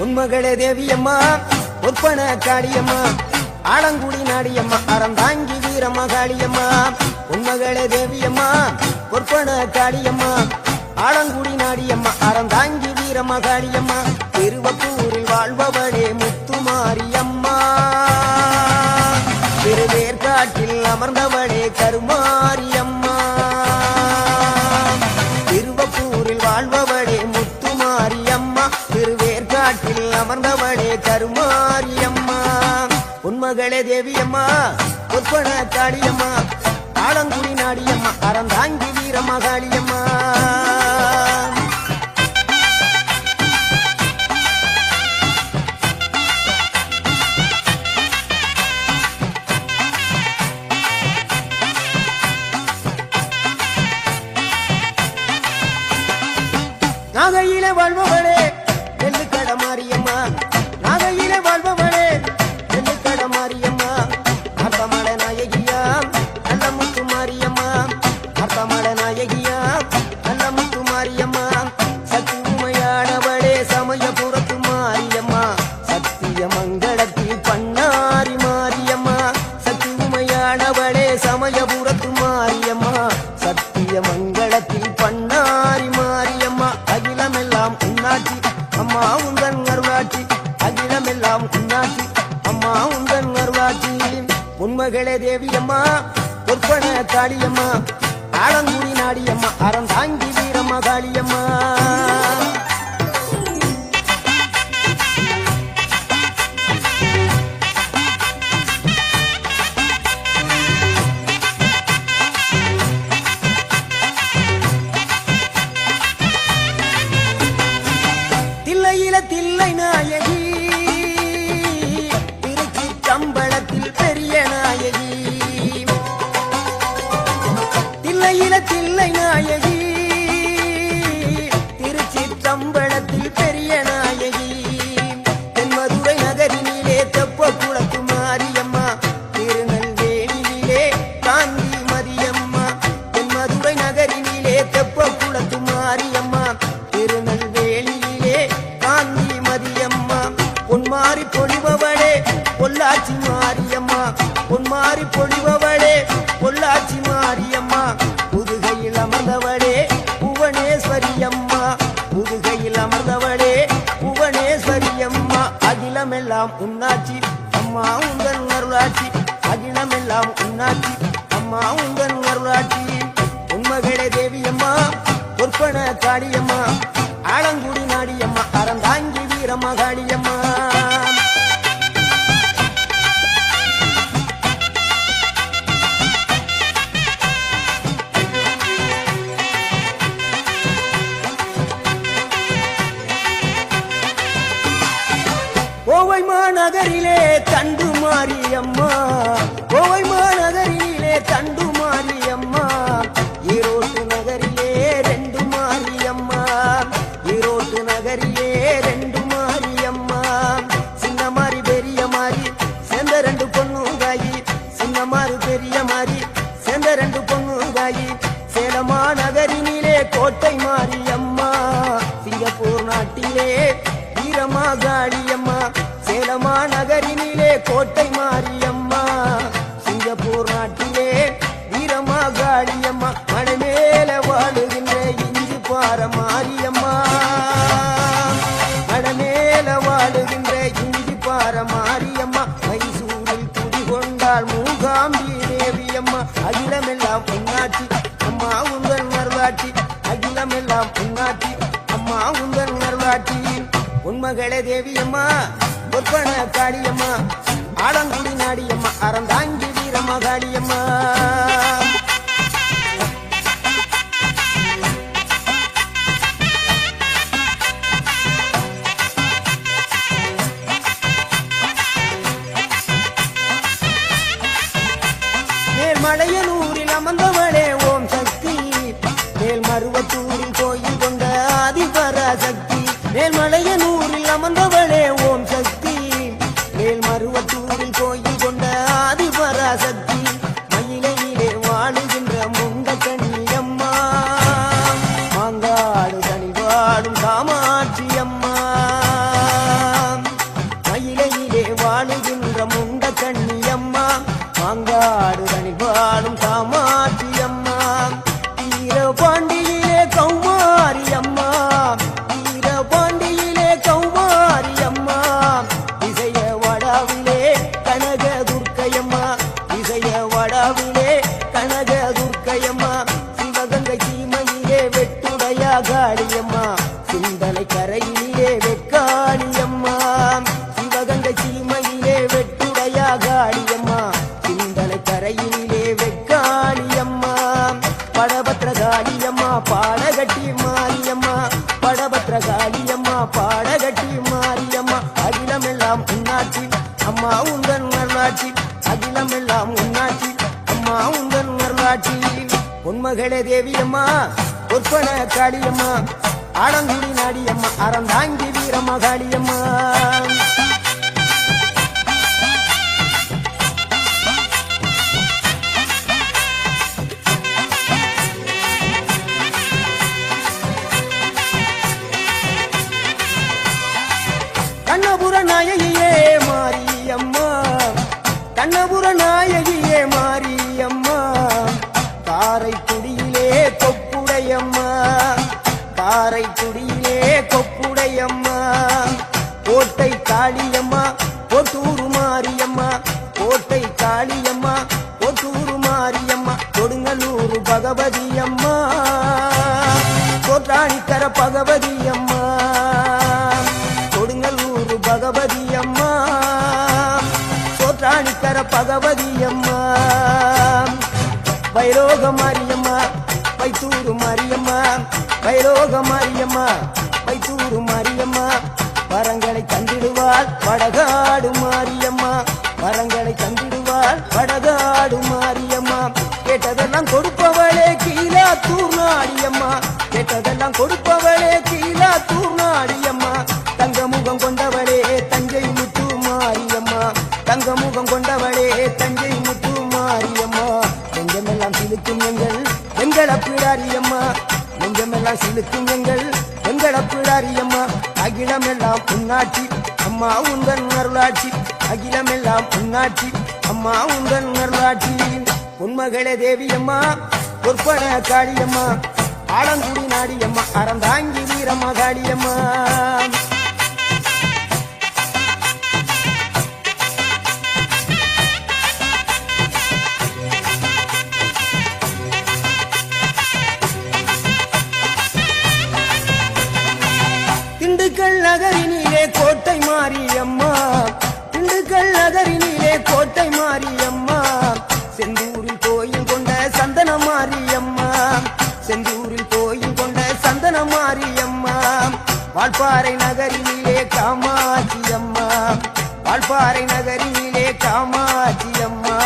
உன்மகளே தேவியம்மா ஒப்பன காளியம்மா ஆலங்குடி நாடியம்மா அறந்தாங்கி வீரம்மா காளியம்மா உன்மகளே தேவியம்மா ஒப்பன காளியம்மா ஆலங்குடி நாடியம்மா அறந்தாங்கி வீரம்மா காளியம்மா திருவப்பூரில் வாழ்பவளே முத்துமாரியம்மா திருவேற்காட்டில் அமர்ந்தவளே கருமாரியம்மா திருவப்பூரில் வாழ்பவளே முத்துமாரியம்மா திருவேற்காட்டில் அமர்ந்தவளே கருமாரியம்மா உன்மகளே தேவியம்மா ஒப்பன காளியம்மா ஆலங்குடி நாடியம்மா அறந்தாங்கி வீரம்மா காளியம்மா நாகையிலே வாழ்பவளே நெல்லுக்கட மாரியம்மா நாகையிலே வாழ்பவளே நெல்லுக்கட மாரியம்மா அர்த்தமல நாயகியா நல்ல முத்து மாரியம்மா அர்த்தமல நாயகியா நல்ல முத்து மாரியம்மா சக்தி உமையானவளே சமயபுரத்து மாரியம்மா சத்திய மங்களத்தில் பண்ணாரி மாரியம்மா சக்தி உமையானவளே சமயபுரத்து மாரியம்மா சத்திய மங்களத்தில் பண்ணாரி மாரியம்மா அகிலமெல்லாம் உன்னாட்சி அம்மா உந்தன் அருளாட்சி அகிலமெல்லாம் உன்னாட்சி அம்மா உந்தன் அருளாட்சி உன்மகளே தேவியம்மா ஒப்பன காளியம்மா ஆலங்குடி நாடியம்மா அறந்தாங்கி வீரம்மா காளியம்மா தில்லை நாயகி திருச்சி கம்பளத்தில் பெரிய நாயகி தில்லை நாயகி திருச்சி கம்பளத்தில் பெரிய நாயகி தென்மதுரை நகரினிலே தெப்ப குளத்து மாரியம்மா திருநெல்வேலியிலே காந்தி மதியம்மா தென்மதுரை நகரினிலே தெப்ப குளத்து மாரியம்மா திருநெல்வேலியிலே காந்தி மதியம்மா பொன்மாரி பொழிபவளே பொள்ளாச்சி மாரியம்மா பொன்மாரி பொழிபவளே பொள்ளாச்சி மாரியம்மா புதுகையில் அமர்ந்தவளே புவனேஸ்வரியம்மா புதுகையில் அமர்ந்தவளே புவனேஸ்வரியம்மா அகிலமெல்லாம் உன்னாட்சி அம்மா உந்தன் அருளாட்சி அகிலமெல்லாம் உன்னாட்சி அம்மா உந்தன் அருளாட்சி உன்மகளே தேவியம்மா ஒப்பன காளியம்மா ஆலங்குடி நாடியம்மா அறந்தாங்கி வீரம்மா காளியம்மா கோவை மாநகரிலே தண்டு மாரியம்மா கோவை மாநகரிலே தண்டு மாரியம்மா ஈரோட்டு நகரிலே ரெண்டு மாரியம்மா ஈரோட்டு நகரிலே ரெண்டு மாரியம்மா சின்ன மாறி பெரிய மாறி சேர்ந்த ரெண்டு பொண்ணுங்காயி சின்ன மாறி பெரிய மாறி சேர்ந்த ரெண்டு பொண்ணுங்காயி சேலமா நகரினிலே கோட்டை மாரியம்மா சிங்கப்பூர் நாட்டிலே வீரம்மா காளியம்மா சேலமா நகரினிலே கோட்டை மாரியம்மா சிங்கப்பூர் நாட்டிலே வீரம்மா காளியம்மா மலை மேல வாழுகின்ற இஞ்சி பார மாரியம்மா மலை மேல வாழுகின்ற இஞ்சி பார மாரியம்மா மைசூரில் குடிகொண்டாள் மூகாம்பி தேவியம்மா அகிலமெல்லாம் உன்னாட்சி அம்மா உந்தன் அருளாட்சி அகிலமெல்லாம் உன்னாட்சி அம்மா உந்தன் அருளாட்சி உன்மகளே தேவியம்மா ஒப்பன காளியம்மா ஆலங்குடி நாடியம்மா அறந்தாங்கி வீரம்மா காளியம்மா மேல்மலையனூரில் அமர்ந்தவளே ஓம் சக்தி மேல்மருவத்தூரில் கோயில் கொண்ட ஆதிபராசக்தி மேல்மலையனூரில் அமர்ந்தவளே ஓம் சக்தி மேல்மருவத்தூரில் கோயில் கொண்ட ஆதிபராசக்தி மயிலையிலே பாடகட்டி மாரியம்மா அகிலமெல்லாம் உன்னாட்சி அம்மா உந்தன் அருளாட்சி அகிலமெல்லாம் உன்னாட்சி அம்மா உந்தன் அருளாட்சி பொன்மகளே தேவியம்மா பொற்பன காளியம்மா ஆலங்குடி நாடியம்மா அறந்தாங்கி வீரம்மா காளியம்மா கண்ணபுர நாயகியே மாரியம்மா கண்ணபுர நாயகியே மாரியம்மா காரைக்குடியிலே கொப்புடையம்மா காரைக்குடியிலே கொப்புடையம்மா கோட்டை காளியம்மா கொட்டூரு மாரியம்மா கோட்டை காளியம்மா கொட்டூரு மாரியம்மா கொடுங்கலூரு பகவதியம்மா கோட்டாணிக்கர பகவதியம்மா கொடுங்கலூரு பகவதியம்மா சோற்றாணிக்கர பகவதியம்மா வைரோக மாரியம்மா வைத்தூரு மாரியம்மா வைரோக மாரியம்மா வைத்தூரு மாரியம்மா வரங்களை தந்திடுவாள் வடகாடு மாரியம்மா வரங்களை தந்திடுவாள் வடகாடு மாரியம்மா கேட்டதெல்லாம் கொடுப்பவளே கீழாத்தூர் நாடியம்மா கேட்டதெல்லாம் கொடுப்பவளே கீழாத்தூர் நாடியம்மா தங்கமுகம் கொண்டவளே தஞ்சை முத்து மாரியம்மா தங்கமுகம் கொண்டவளே தஞ்சை முத்து மாரியம்மா நெஞ்சமெல்லாம் சிலுக்கும் எங்கள் பிடாரியம்மா நெஞ்சமெல்லாம் சிலுக்கும் எங்கள் பிடாரியம்மா அகிலமெல்லாம் உன்னாட்சி அம்மா உந்தன் அருளாட்சி அகிலமெல்லாம் உன்னாட்சி அம்மா உந்தன் அருளாட்சி உன்மகளே தேவியம்மா பொற்பன காளியம்மா ஆலங்குடி நாடியம்மா அறந்தாங்கி வீரம்மா காளியம்மா திண்டுக்கல் நகரினிலே கோட்டை மாரியம்மா திண்டுக்கல் நகரினிலே கோட்டை மாரியம்மா செந்தூரில் கோயில் கொண்ட சந்தன மாரியம்மா செந்தூரில் கோயில் கொண்ட சந்தன மாரியம்மா வால்பாறை நகரினிலே காமாட்சியம்மா வால்பாறை நகரினிலே காமாட்சியம்மா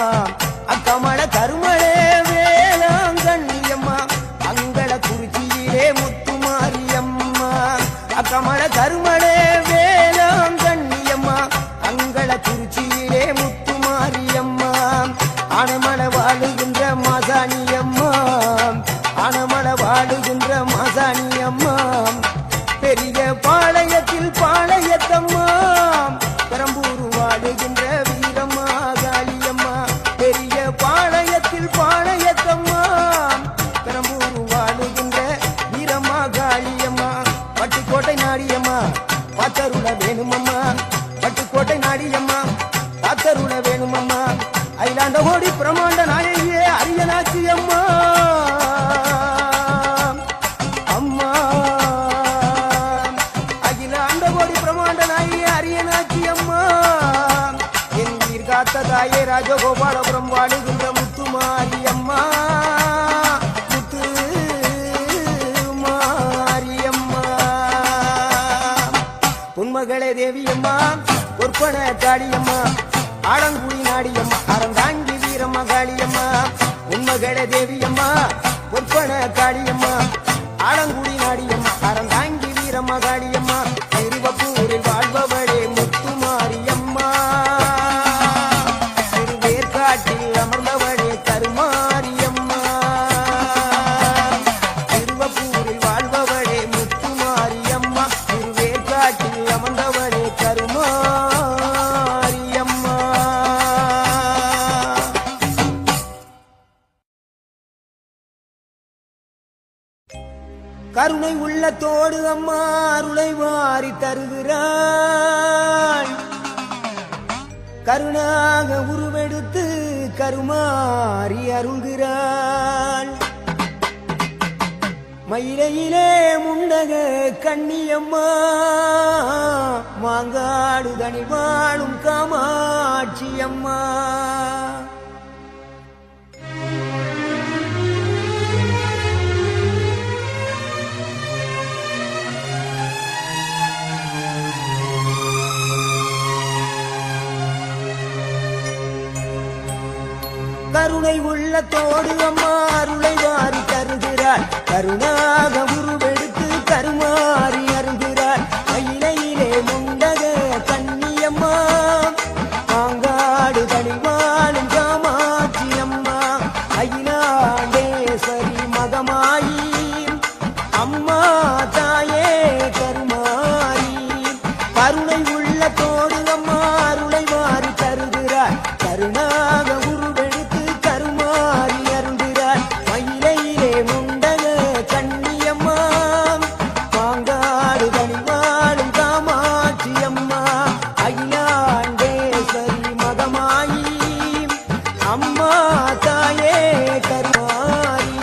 அக்கமல கருமளே வேளாங்கண்ணியம்மா அங்கள குறிச்சியிலே முத்து மாரியம்மா அக்கமல கருமளே வேளாங்கண்ணியம்மா அங்கள குறிச்சியிலே முத்து மாரியம்மா ஆனமல வாழுகின்ற மாசாணியம்மா ஆனமல வாழுகின்ற மாசாணியம்மா பெரிய பாளையத்தில் பாளையத்தம்மா பெரம்பூர் வாழுகின்ற வீரம்மா காளியம்மா பெரிய பாளையத்தில் பாளையத்தம்மா பெரம்பூர் வாழுகின்ற வீரம்மா காளியம்மா பட்டுக்கோட்டை நாடியம்மா பாத்தருள வேணுமம்மா பட்டுக்கோட்டை நாடியம்மா பாத்தருள வேணுமம்மா அயிலாண்ட கோடி பிரமாண்ட நாயகியே அரியனாச்சி அம்மா அம்மா அகிலாண்ட கோடி பிரமாண்ட நாயகியே அரியனாச்சி அம்மா என் உயிர் காத்த தாயே ராஜகோபாலபுரம் வாழுகின்ற முத்து மாரியம்மா முத்து மாரியம்மா உன்மகளே தேவியம்மா பொற்பன காளியம்மா ஆலங்குடி நாடியம்மா அறந்தாங்கி வீரம்மா காளியம்மா உன்மகளே தேவியம்மா பொற்பன காளியம்மா ஆலங்குடி நாடியம்மா அறந்தாங்கி வீரம்மா காளியம்மா திருவப்பூரில் வாழ்பவளே முத்து மாரியம்மா திருவேற்காட்டில் அமர்ந்தவளே கருமாரியம்மா திருவப்பூரில் வாழ்பவளே முத்து மாரியம்மா திருவேற்காட்டில் அமர்ந்தவளே கருமாரியம்மா கருணை உள்ளத்தோடு அம்மா அருளை வாரி தருகிறாள் கருணாக உருவெடுத்து கருமாறி அருள்கிறாள் மயிலையிலே முண்டக கண்ணியம்மா மாங்காடு தனி வாழும் காமாட்சி அம்மா கருணை உள்ளத்தோடு அம்மா அருளை வாரி தருகிறார். கருணாக உருவெடுத்து கருமாறி அருகிறார். மயிலையிலே முண்டக கண்ணியம்மா, மாங்காடு தனிவாழும் காமாட்சி அம்மா, அகிலாண்டேஸ்வரி மகமாயி அம்மா தாயே கருமாரி. கருணை உள்ளத்தோடு அம்மா அருளை வாரி தருகிறார். கருணாக உருவெடுத்து கருமாறி அருள்கிறார். மயிலையிலே முண்டக கண்ணியம்மா, மாங்காடு தனிவாழும் காமாட்சி அம்மா, அகிலாண்டேஸ்வரி மகமாயி அம்மா தாயே கருமாரி.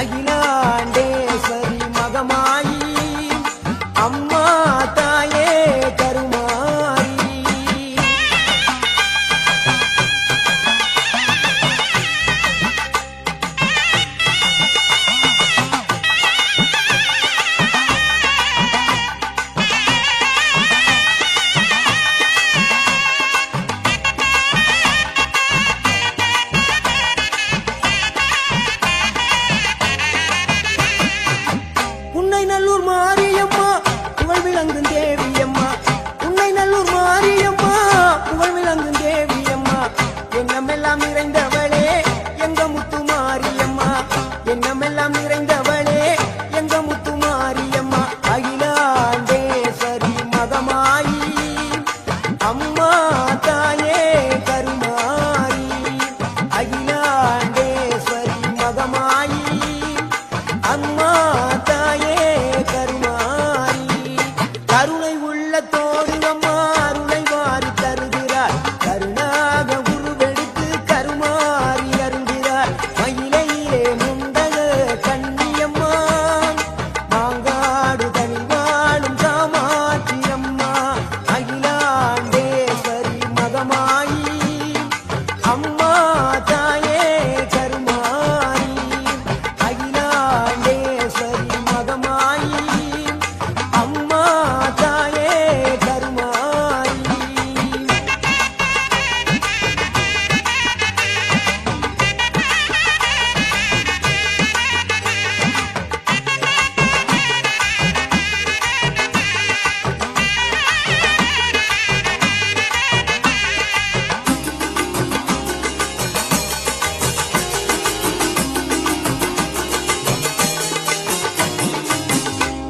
அகிலாண்டேஸ்வரி மகமாயி அம்மா தாயே கருமாரி. உன்னை நல்லூர் மாரியம்மா புகழ் விளங்கும் தேவியம்மா, உன்னை நல்லூர் மாரியம்மா புகழ் விளங்கும் தேவியம்மா, எண்ணமெல்லாம் நிறைந்தவளே எங்க முத்து மாரியம்மா, எண்ணமெல்லாம் நிறைந்தவளே எங்க முத்து மாரியம்மா, அகிலாண்டேஸ்வரி மகமாயி அம்மா தாயே கருமாரி. அகிலாண்டேஸ்வரி மகமாயி அம்மா தாயே கருமாரி. கருணை உள்ளத்தோடு அம்மா அருளை வாரி தருகிறார். கருணாக உருவெடுத்து கருமாறி அருள்கிறார். மயிலையிலே முண்டக கண்ணியம்மா, மாங்காடு தனிவாழும் காமாட்சி அம்மா, அகிலாண்டேஸ்வரி மகமாயி அம்மா தாயே கருமாரி. அகிலாண்டேஸ்வரி மகமாயி அம்மா தாயே கருமாரி.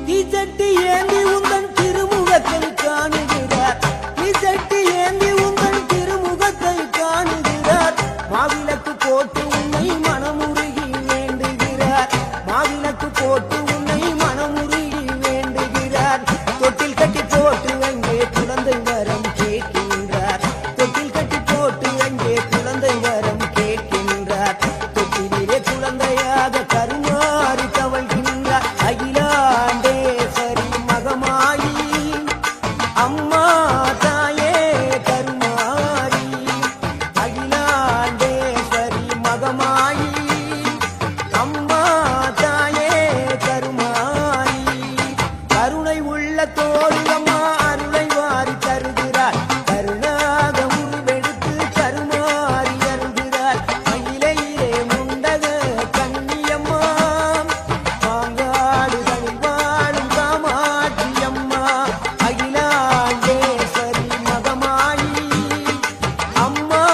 தீச்சட்டி ஏந்தி உந்தன் திருமுகத்தை காணுகிறார். தீச்சட்டி ஏந்தி உந்தன் திருமுகத்தை காணுகிறார். மாவிளக்கு போட்டு உன்னை மனமுருகி வேண்டுகிறார். மாவிளக்கு போட்டு உன்னை மனமுருகி வேண்டுகிறார். தொட்டில் கட்டி போட்டு அங்கே குழந்தை வரம் கேட்கின்றார். தொட்டில் கட்டி போட்டு அங்கே குழந்தை வரம் கேட்கின்றார். தொட்டிலே குழந்தையாக கருமாறி தவழ்கின்றார். அகிலாண்டேஸ்வரி மகமாயி அம்மா தாயே கருமாரி. அகிலாண்டேஸ்வரி மகமாயி அம்மா தாயே கருமாரி. கருணை உள்ளத்தோடு அம்மா அருளை வாரி தருகிறார். கருணாக உருவெடுத்து கருமாறி அருள்கிறார். மயிலையிலே முண்டக கண்ணியம்மா, மாங்காடு தனிவாழும் காமாட்சி அம்மா, அகிலாண்டேஸ்வரி மகமாயி அம்மா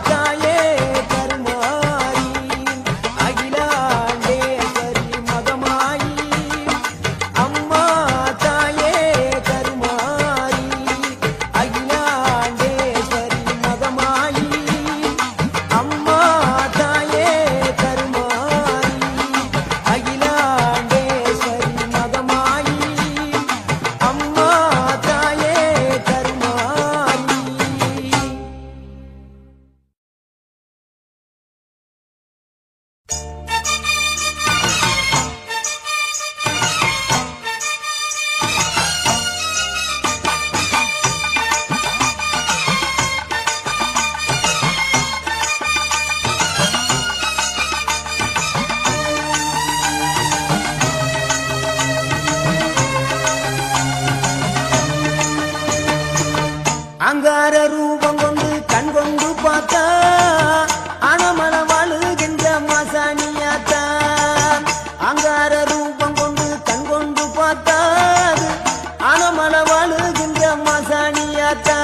தாயே கருமாரி. அகிலாண்டேஸ்வரி மகமாயி அம்மா தாயே கருமாரி. மசாணியாத்தா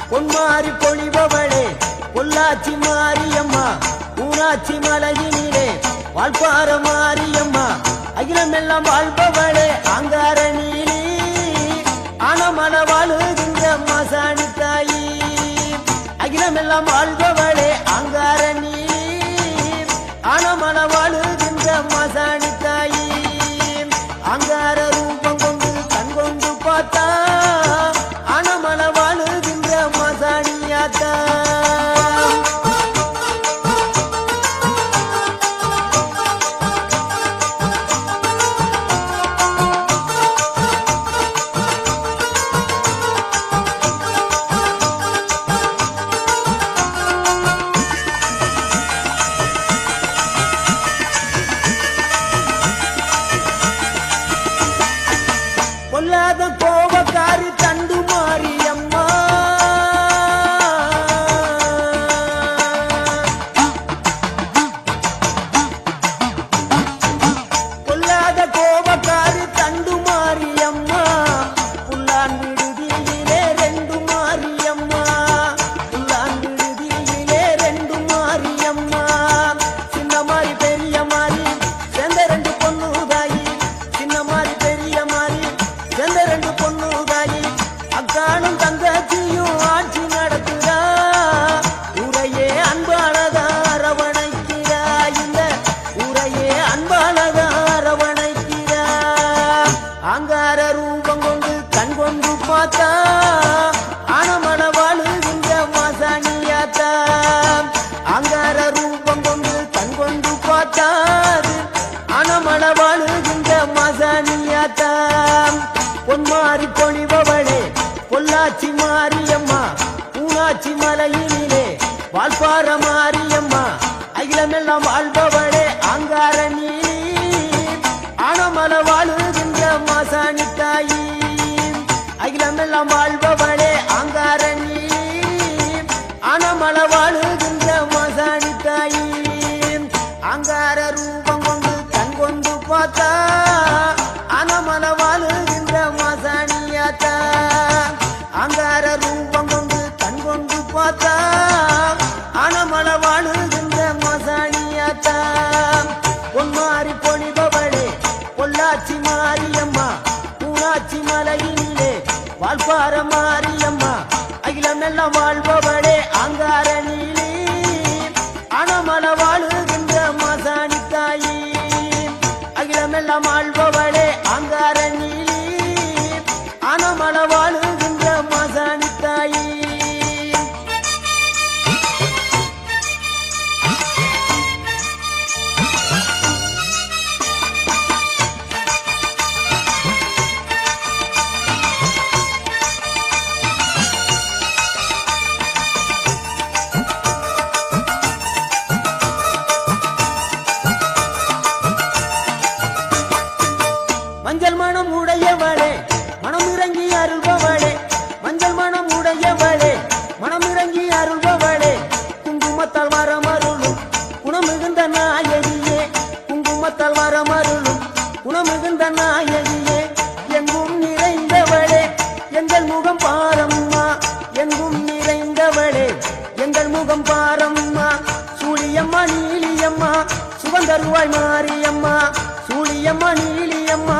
பொன்மாரி பொழிபவளே பொள்ளாச்சி மாரியம்மா ஊராட்சி மலையினிலே வாழ்பார மாரியம்மா அகிலமெல்லாம் வாழ்பவளே அங்கார நீலி ஆனமல வாழுகின்ற மசாணி தாயி அகிலமெல்லாம் வாழ்பவளே அங்கார நீலி ஆனமல வாழுகின்ற மசாணி தாயி அங்கார ரூபம் கொண்டு கண் கொண்டு பார்த்தா ஆனமல வாழுகின்ற மசாணியாத்தா பொல்லாத கோபக்காரி தண்டு மாரியம்மா பொல்லாத கோபக்காரி தண்டு மாரியம்மா புல்லான் விடுதியிலே ரெண்டு மாரியம்மா புல்லான் விடுதியிலே ரெண்டு மாரியம்மா சின்ன மாறி பெரிய மாறி சேர்ந்த ரெண்டு பொண்ணு தாயி சின்ன மாறி பெரிய மாறி சேர்ந்த ரெண்டு பொண்ணு தாயி அக்கானும் தங்கச்சியும் ஆட்சி நடத்துறா ஊரையே அன்பாளதா அரவணைக்கிறா இந்த ஊரையே அன்பாளதா அரவணைக்கிறா அங்கார ரூபம் கொண்டு கண் கொண்டு பார்த்தா ஆனமல வாழுகின்ற மசாணியாத்தா அங்கார ரூபம் கொண்டு கண் கொண்டு பார்த்தாது ஆனமல வாழுகின்ற மசாணியாத்தா பொன்மாரி பொழிபவளே பொள்ளாச்சி மாரியம்மா ஊராட்சி மலையினிலே வாழ்பார மாரியம்மா அகிலமெல்லாம் வாழ்பவளே அங்கார நீலி ஆனமல வாழுகின்ற மசாணி தாயி அகிலமெல்லாம் வாழ்பவளே அங்கார நீலி ஆனமல வாழுகின்ற மசாணி தாயி அங்கார ரூபம் கொண்டு கண் கொண்டு பார்த்தா ஆனமல வாழுகின்ற மசாணியாத்தா அங்கார ரூபம் கொண்டு கண் கொண்டு பார்த்தா ஆனமல வாழுகின்ற மசாணியாத்தா பொன்மாரி பொழிபவளே பொள்ளாச்சி மாரியம்மா ஊராட்சி மலையினிலே வாழ்பார மாரியம்மா அகிலமெல்லாம் வாழ்பவளே அங்கார நீலி ஆனமல வாழுகின்ற மசாணி தாயி அகிலமெல்லாம் வாழ்பவளே அங்கார நீலி ஆனமல வாழுகின்ற மசாணி தாயி மஞ்சள் மனம் உடையவளே மனம் இறங்கி அருள்பவளே மஞ்சள் மனம் உடையவளே மனம் இறங்கி அருள்பவளே குங்குமத்தால் வரமருளும் குணமிகுந்த நாயகியே குங்குமத்தால் வரமருளும் குணமிகுந்த நாயகியே எங்கும் நிறைந்தவளே எங்கள் முகம் பாரம்மா எங்கும் நிறைந்தவளே எங்கள் முகம் பாரம்மா சூழியம்மா நீலியம்மா சுகந்தருவாய் மாரியம்மா சூழியம்மா நீலியம்மா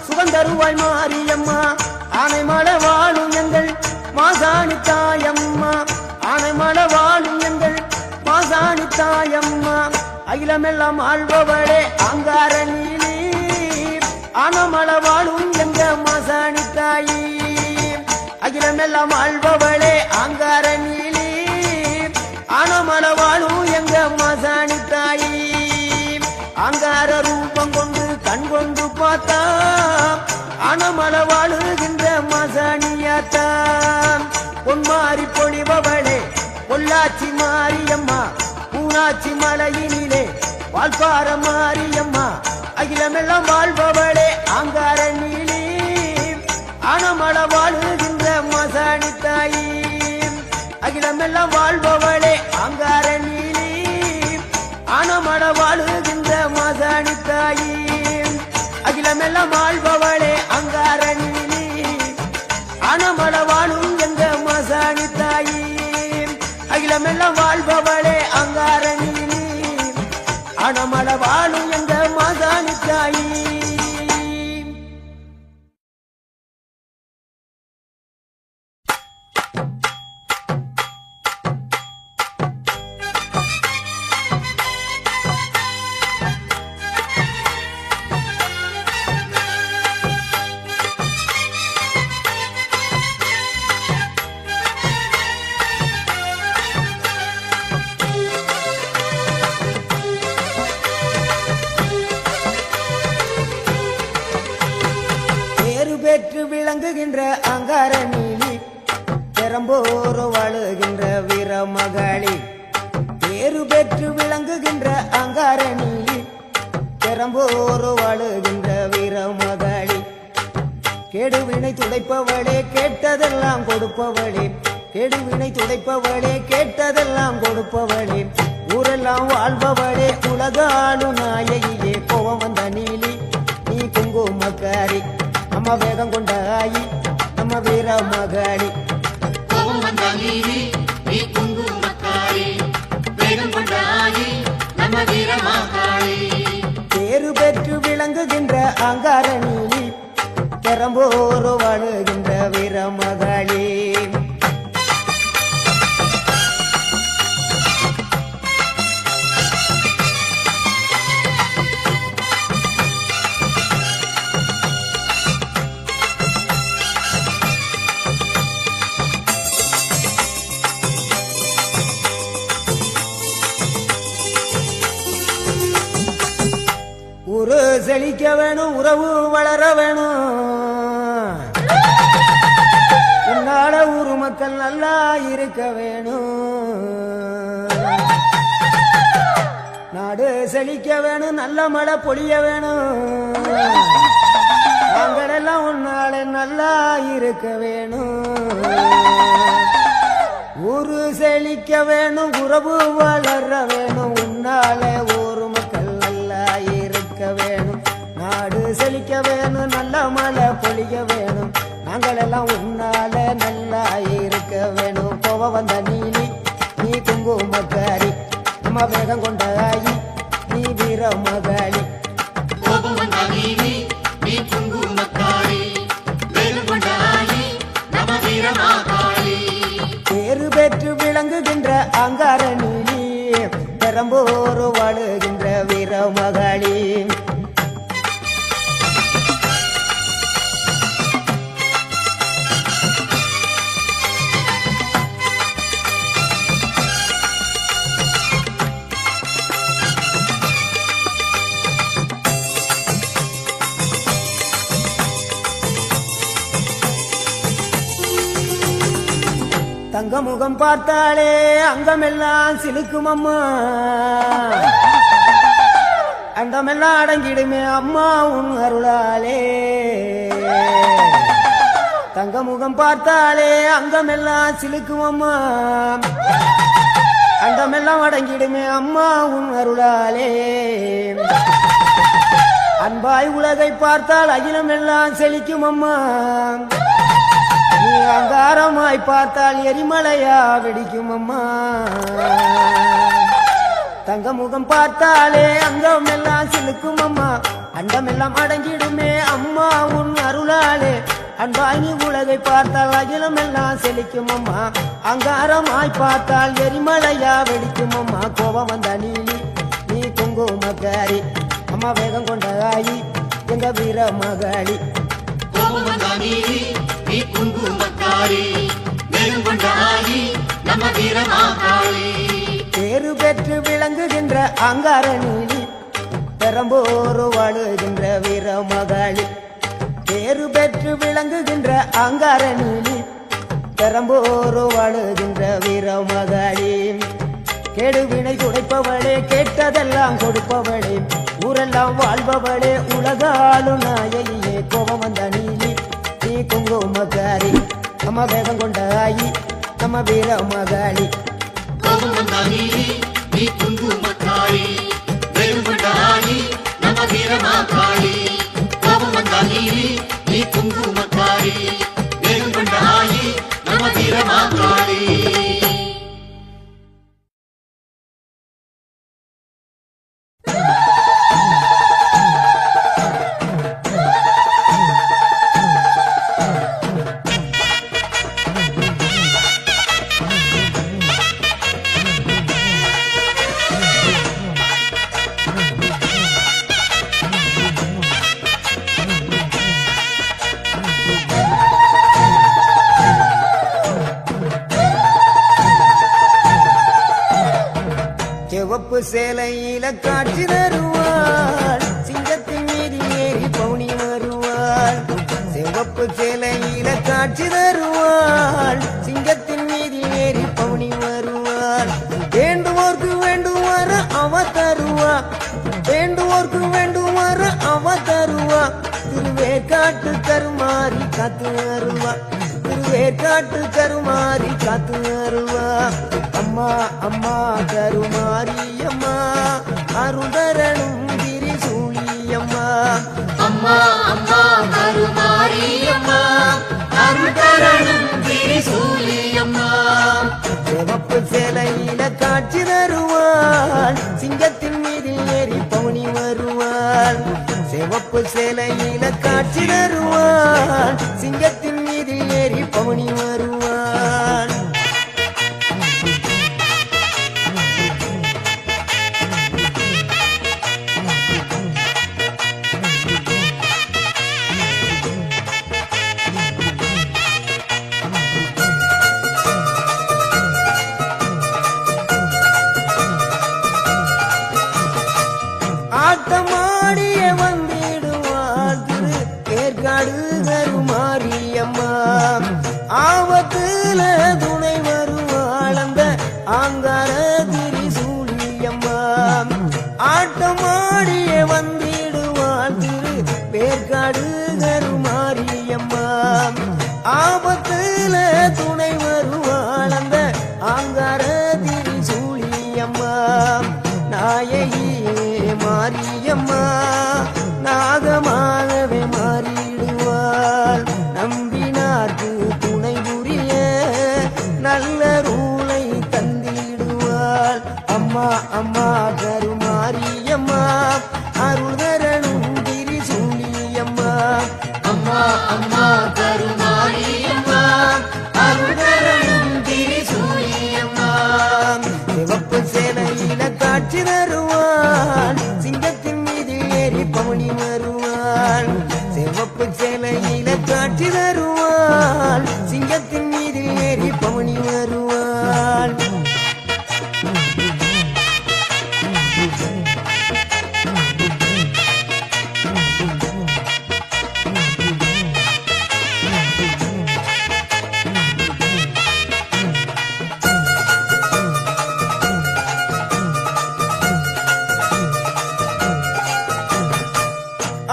சுகந்தருவாய் மாரியம்மா ஆனைமல வாழும் எங்கள் மாசாணி தாயம்மா ஆனைமல வாழும் எங்கள் மாசாணி தாயம்மா அகிலமெல்லாம் ஆள்பவளே அங்கார நீலி ஆனமல வாழும் எங்க மாசாணி தாயி அகிலமெல்லாம் ஆள்பவளே அங்கார நீலி ஆனமல வாழும் எங்க மாசாணி தாயி அங்கார ரூபம் கொண்டு கண் கொண்டு பார்த்தா ஆனமல வாழுகின்ற மசாணியாத்தா பொன்மாரி பொழிபவளே பொள்ளாச்சி மாரியம்மா ஊராட்சி மலையினிலே வாழ்பார மாரியம்மா அகிலமெல்லாம் வாழ்பவளே அங்கார நீலி ஆனமல வாழுகின்ற மசாணி தாயி அகிலமெல்லாம் வாழ்பவளே அங்கார நீலி ஆனமல வாழுகின்ற மசாணி தாயி அகிலமெல்லாம் வாழ்பவளே அங்கார நீலி ஆனமல வாழும் எங்க விளங்குகின்ற அங்கார நீலி பெரம்போர் வாழுகின்ற வீரமகளி பேரு பெற்று விளங்குகின்ற அங்கார நீலி பெரம்போர் வாழுகின்ற வீரமகளி கேடுவினை துடைப்பவளே கேட்டதெல்லாம் கொடுப்பவளே கேடுவினை துடைப்பவளே கேட்டதெல்லாம் கொடுப்பவளே ஊரெல்லாம் வாழ்பவளே உலகாளு நாயகியே கோவம் வந்த நீலி நீ குங்குமக்காரி நம்ம வேகம் கொண்ட ஆயி நம்ம வீர மகளி கோவம் வந்த நீலி நீ குங்குமக்காரி வேகம் கொண்ட ஆயி நம்ம வீர மகளி பேரு பெற்று விளங்குகின்ற அங்கார நீலி பெரம்போர் வாழுகின்ற வீர மகளி ஊரு செழிக்க வேணும் உறவு வளர வேணும் உன்னால ஊரு மக்கள் நல்லா இருக்க வேணும் நாடு செழிக்க வேணும் நல்ல மழை பொழிய வேணும் நாங்களெல்லாம் உன்னால நல்லா இருக்க வேணும் ஊரு செழிக்க வேணும் உறவு வளர வேணும் உன்னால ஊரு மக்கள் நல்லா இருக்க வேணும் நாடு செழிக்க வேணும் நல்ல மழை பொழிய வேணும் நாங்கள் எல்லாம் உன்னால நல்லா இருக்க வேணும் கோவம் வந்த நீலி நீ குங்குமக்காரி நம்ம வேகம் கொண்ட ஆயி நீ வீர மகளி கோபம் வந்த நீலி நீ குங்குமக்காரி வேகம் கொண்ட ஆயி நம்ம வீர மகளி பேரு பெற்று விளங்குகின்ற அங்கார நீலி பெரம்போர் வாழுகின்ற வீர மகளி தங்க முகம் பார்த்தாலே அங்கமெல்லாம் சிலுக்கும் அம்மா அண்டமெல்லாம் அடங்கிடுமே அம்மா உன் அருளாலே தங்க முகம் பார்த்தாலே அங்கமெல்லாம் சிலுக்கும் அம்மா அண்டமெல்லாம் அடங்கிடுமே அம்மா உன் அருளாலே அன்பாய் உலகை பார்த்தால் அகிலம் எல்லாம் செழிக்கும் அம்மா நீ அங்காரமாய் பார்த்தால் எரிமலையா வெடிக்கும் அம்மா தங்க முகம் பார்த்தாலே அங்கம் எல்லாம் சிலுக்கும் அம்மா அண்டம் எல்லாம் அடங்கிடுமே அம்மா உன் அருளாலே அன்பாய் நீ உலகை பார்த்தால் அகிலம் எல்லாம் செழிக்கும் அம்மா அங்காரமாய் பார்த்தால் எரிமலையா வெடிக்கும் அம்மா கோபம் வந்த நீலி நீ குங்குமக்காரி அம்மா வேகம் கொண்ட ஆயி எங்க வீர மகளி கோபம் வந்த நீலி நீ குங்குமக்காரி வேகம் கொண்ட ஆயி நம்ம வீர மகளி பேரு பெற்று விளங்குகின்ற அங்கார நீலி பெரம்போர் வாழுகின்ற வீர மகளி பேரு பெற்று விளங்குகின்ற அங்கார நீலி பெரம்போர் வாழுகின்ற வீர மகளி கேடுவினை துடைப்பவளே கேட்டதெல்லாம் கொடுப்பவளே ஊரெல்லாம் வாழ்பவளே உலகாளு நாயகியே கோபம் வந்த நீலி நீ குங்குமக்காரி நம்ம வேகம் கொண்ட ஆயி நம்ம வீர மகளி கோபம் வந்த நீலி நீ குங்குமக்காரி வேகம் கொண்ட ஆயி நம்ம வீர மகளி கோபம் வந்த நீலி நீ குங்குமக்காரி வேகம் கொண்ட ஆயி நம்ம வீர மகளி சிவப்பு சேலையில காட்சி தருவாள் சிங்கத்தின் மீது ஏறி பவுனி வருவாள் சிவப்பு சேலையில காட்சி தருவாள் சிங்கத்தின் மீதில் ஏறி பவனி வருவாள் வேண்டுவோர்க்கு வேண்டுவார அவ தருவா வேண்டுவோர்க்கு வேண்டுவார அவ தருவா திருவேற்காட்டு கருமாறி காத்து வருவா திருவேற்காட்டு கருமாறி காத்து வருவா அம்மா அம்மா கருமாரி அம்மா அருந்தரணும் திரிசூலி அம்மா அம்மா அம்மா கருமாரி அம்மா அருள்தரணும் திரிசூலி அம்மா சிவப்பு சேலையில காட்சி தருவாள் சிங்கத்தின் மீதில் ஏறி பவனி வருவாள் சிவப்பு சேலையில காட்சி தருவாள் சிங்கத்தின் மீதில் ஏறி பவனி வருவாள் ஆட்டமாடிய வந்திடுவாள் திரு ஏற்காடு கருமாரியம்மா ஆபத்துல துணை வருவாள் அந்த ஆங்கார திரிசூலியம்மா ஆட்டமாடிய வந்திடுவாள் திரு ஏற்காடு கருமாரியம்மா ஆபத்துல துணை வருவாள் அந்த ஆங்கார திரிசூலியம்மா நாயகியே மாரியம்மா நாகமாகவே மாறிடுவாள் நம்பினார்க்கு துணை புரிய நல்ல ரூலை தந்திடுவாள் அம்மா அம்மா கருமாரியம்மா அருள்தரணும் திரிசூலியம்மா அம்மா அம்மா கருமாரி அம்மா அருள்தரணும் திரிசூலி அம்மா சிவப்பு சேலையில காட்சி தருவாள் சிங்கத்தின் மீது ஏறி பவனி வருவாள் சிவப்பு சேலையில காட்சி தருவாள் சிங்கத்தின் மீது ஏறி பவனி வருவாள்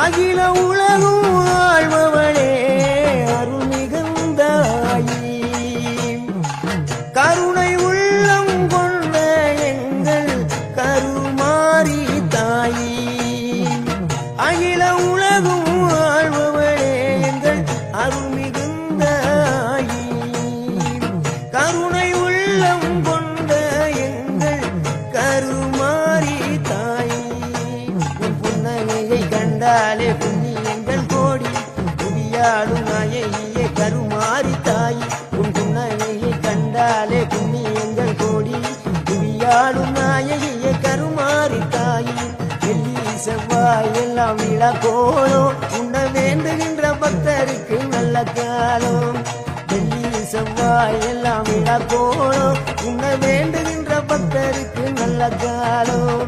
அகில உலகும் வாழ்பவளே அருள் மிகுந்தாயி கருணை உள்ளம் கொண்ட எங்கள் கருமாரி தாயி அகில உலகும் வாழ்பவளே எங்கள் அருள் மிகுந்தாயி கருணை உள்ளம் கொண்ட எங்கள் கருமாரி தாயி உன் புன்னகையை கண்டாலே புண்ணியங்கள் கோடி புவியாடும் நாயகியே கருமாரி தாயி உன் புன்னகையை கண்டாலே புண்ணியங்கள் கோடி புவியாடும் நாயகியே கருமாரி தாயி வெள்ளி செவ்வாய் எல்லாம் விழா கோலம் உன்ன வேண்டுகின்ற பக்தருக்கு நல்ல காலம் வெள்ளி செவ்வாய் எல்லாம் விழா கோலம் உன்ன வேண்டுகின்ற பக்தருக்கு நல்ல காலம்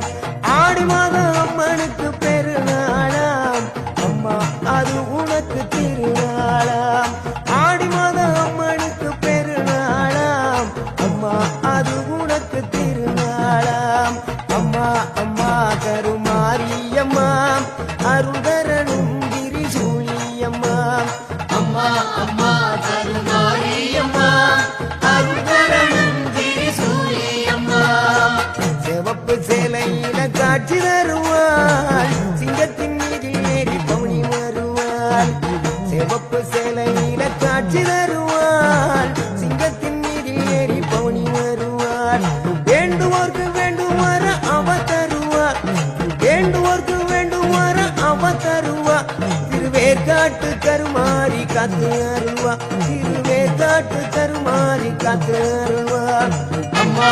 ஆடி மாதம் அம்மனுக்கு பெருநாளாம் அம்மா அது உனக்கு திருநாளாம் ஆடி மாதம் அம்மனுக்கு பெருநாளாம் அம்மா அது உனக்கு திருநாளாம் அம்மா அம்மா கருமாரியம்மா அருள்தரணும் திரிசூலியம்மா அம்மா அம்மா கருமாரி அம்மா அருள்தரணும் திரிசூலி அம்மா சிவப்பு சேலையில காட்சி தருவாள் சிங்கத்தின் மீதில் ஏறி பவனி வருவாள் சிவப்பு சேலையில காட்சி தருவாள் சிங்கத்தின் மீதில் ஏறி பவனி வருவாள் வேண்டுவோர்க்கு வேண்டுமாற அவ தருவா வேண்டுவோர்க்கு வேண்டுமாற அவ தருவா திருவேற்காட்டு கருமாரி காத்து அருள்வா திருவேற்காட்டு கருமாரி காத்து அருள்வா அம்மா